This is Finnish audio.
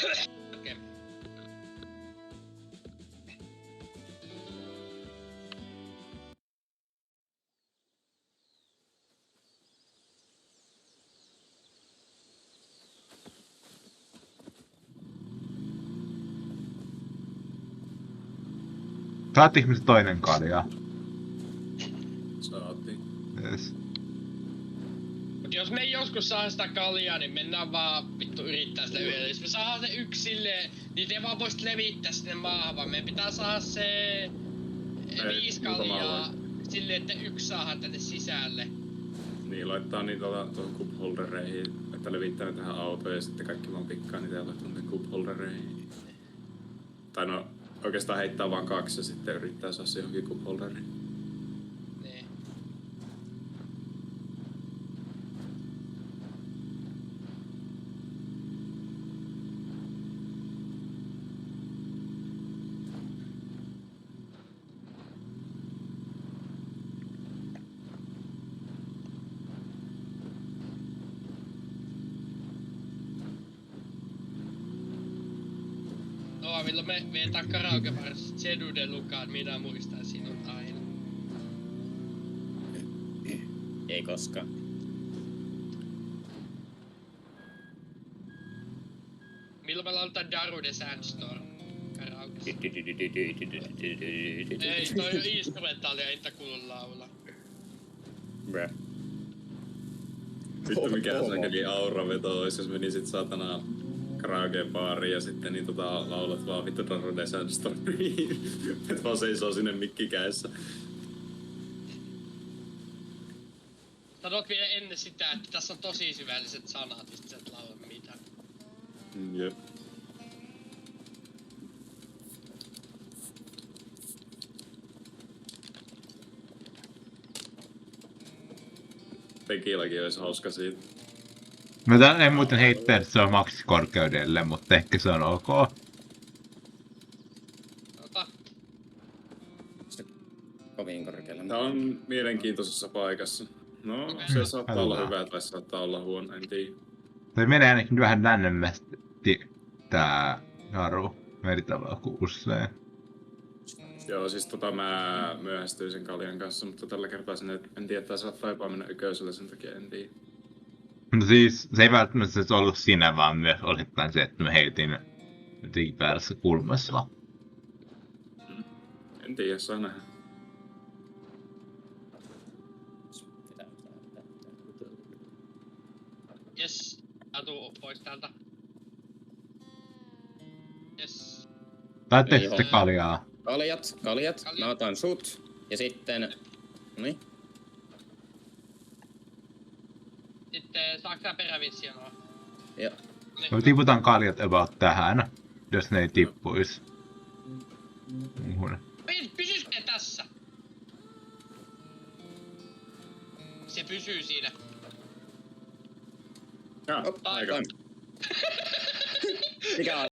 Okei. Saatiinko me se toinen kalja? Saatiin. Yes. Mut jos me ei joskus saa sitä kaljaa, niin mennään vaan vittu yrittää sitä yhdellä. Jos me saadaan se yksi silleen, niin te vaan voisit levittää sinne maahan, vaan meidän pitää saada se 5 kaljaa silleen, että yksi saadaan tänne sisälle. Niin, laittaa niitä tuohon cup-holdereihin, että levittää ne tähän autoon ja sitten kaikki vaan pikkaa niitä ja laittaa ne cup-holdereihin. Tai no, oikeastaan heittää vaan 2 ja sitten yrittää saada se johonkin cup-holderiin. Niin. No, milloin me vetään karaokebarissa Jeduden lukaan, minä muistan sinut aina. Ei koskaan. Milloin me lauletaan Darude Sandstorm karaokessa? Ei, toi on instrumentaalia, ei niitä kuulu laulaa. Bruh. Vittu mikä sankeli auraveto ois, jos menisit satana karaoke-baariin ja sitten niin laulat vaan vittu Darude Sandstormiin. Et vaan seisoo sinne mikki kädessä. Sanot vielä ennen sitä, että tässä on tosi syvälliset sanat, mistä sä et laula mitään. Jep. Tekiläkin olisi hauska siitä. Mä tän en muuten heittää, että se on maksikorkeudelle, mutta ehkä se on ok. Ota. Se kovin korkealla. Tää on mielenkiintoisessa paikassa. No, se saattaa olla hyvä tai saattaa olla huono, en tiedä. Se menee ainakin vähän lännemmästi tää naru meritalo kuin usein. Joo, siis mä myöhästyin sen kaljan kanssa, mutta tällä kertaa sinne en tiedä, että saattaa jopa mennä yköisellä, sen takia en tiedä. No siis se ei välttämättä se ollut sinä, vaan myös osittain se, että mä heitin jotenkin väärässä kulmassa. En tiedä, saa nähdä. Jes, tuu pois täältä. Jes. Laitteko Ei sitten oo. kaljaa? Kaljat. Mä otan sut. Ja sitten... Noniin. Sitten saaks sä perävisionoa? Joo. Mä tiputan kaljat about tähän, jos ne ei tippuis. Muuhun. Pysyisikö ne tässä? Se pysyy siinä. Ja, Op, aika. Mikä on?